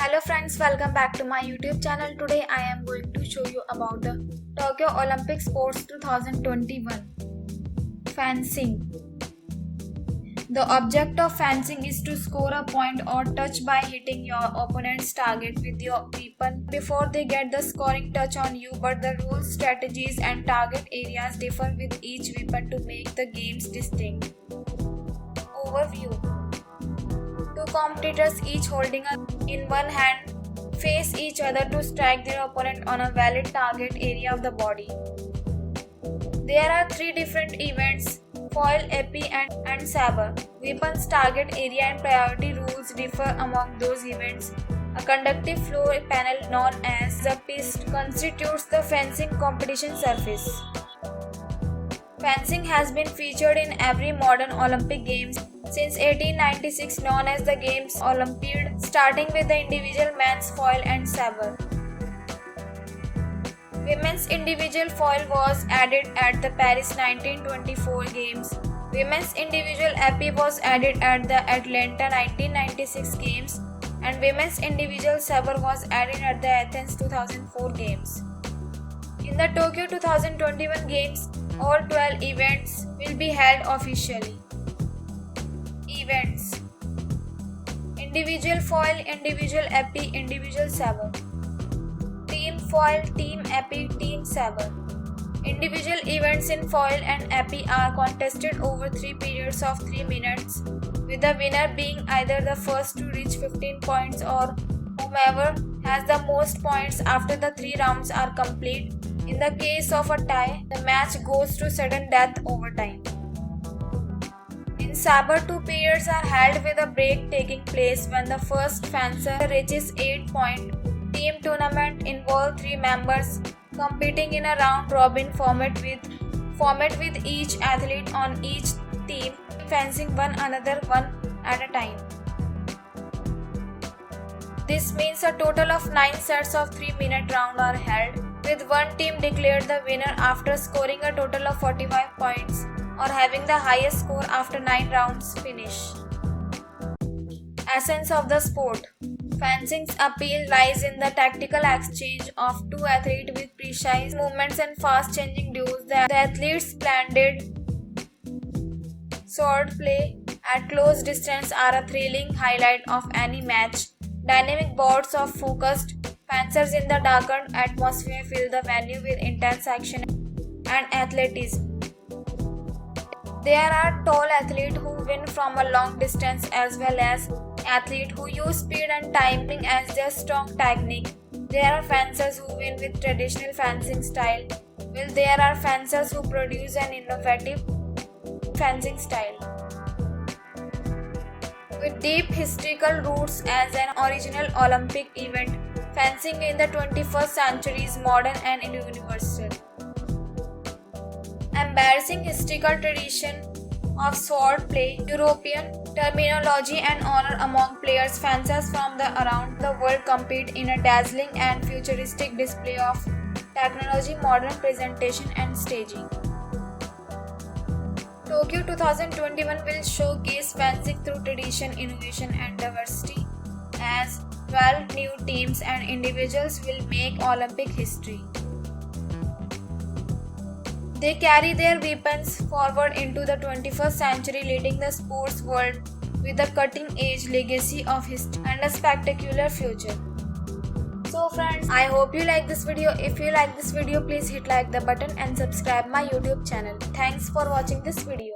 Hello friends, welcome back to my YouTube channel. Today I am going to show you about the Tokyo Olympic Sports 2021. Fencing. The object of fencing is to score a point or touch by hitting your opponent's target with your weapon before they get the scoring touch on you, but the rules, strategies and target areas differ with each weapon to make the games distinct. Overview. Two competitors, each holding in one hand, face each other to strike their opponent on a valid target area of the body. There are three different events: foil, épée and saber. Weapons, target area and priority rules differ among those events. A conductive floor panel known as the piste constitutes the fencing competition surface. Fencing has been featured in every modern Olympic Games since 1896, known as the Games Olympiad, starting with the individual men's foil and saber. Women's individual foil was added at the Paris 1924 Games. Women's individual épée was added at the Atlanta 1996 Games, and women's individual saber was added at the Athens 2004 Games. In the Tokyo 2021 Games, all 12 events will be held officially. Events: individual foil, individual épée, individual saber. Team foil, team épée, team saber. Individual events in foil and épée are contested over 3 periods of 3 minutes, with the winner being either the first to reach 15 points or whomever has the most points after the 3 rounds are complete. In the case of a tie, the match goes to sudden death overtime. In saber, 2 periods are held with a break taking place when the first fencer reaches 8 points. Team tournament involve 3 members competing in a round-robin format with each athlete on each team fencing one another one at a time. This means a total of 9 sets of 3-minute rounds are held, with one team declared the winner after scoring a total of 45 points or having the highest score after 9 rounds finish. Essence of the sport. Fencing's appeal lies in the tactical exchange of 2 athletes with precise movements and fast-changing duels. The athletes' splendid swordplay at close distance are a thrilling highlight of any match. Dynamic bouts of focused fencers in the darkened atmosphere fill the venue with intense action and athleticism. There are tall athletes who win from a long distance as well as athletes who use speed and timing as their strong technique. There are fencers who win with traditional fencing style, while there are fencers who produce an innovative fencing style. With deep historical roots as an original Olympic event, fencing in the 21st century is modern and universal. Embarrassing historical tradition of swordplay, European terminology and honor among players, fencers from around the world compete in a dazzling and futuristic display of technology, modern presentation and staging. Tokyo 2021 will showcase fencing through tradition, innovation and diversity, as 12 new teams and individuals will make Olympic history. They carry their weapons forward into the 21st century, leading the sports world with a cutting-edge legacy of history and a spectacular future. So friends, I hope you like this video. If you like this video, please hit like the button and subscribe my YouTube channel. Thanks for watching this video.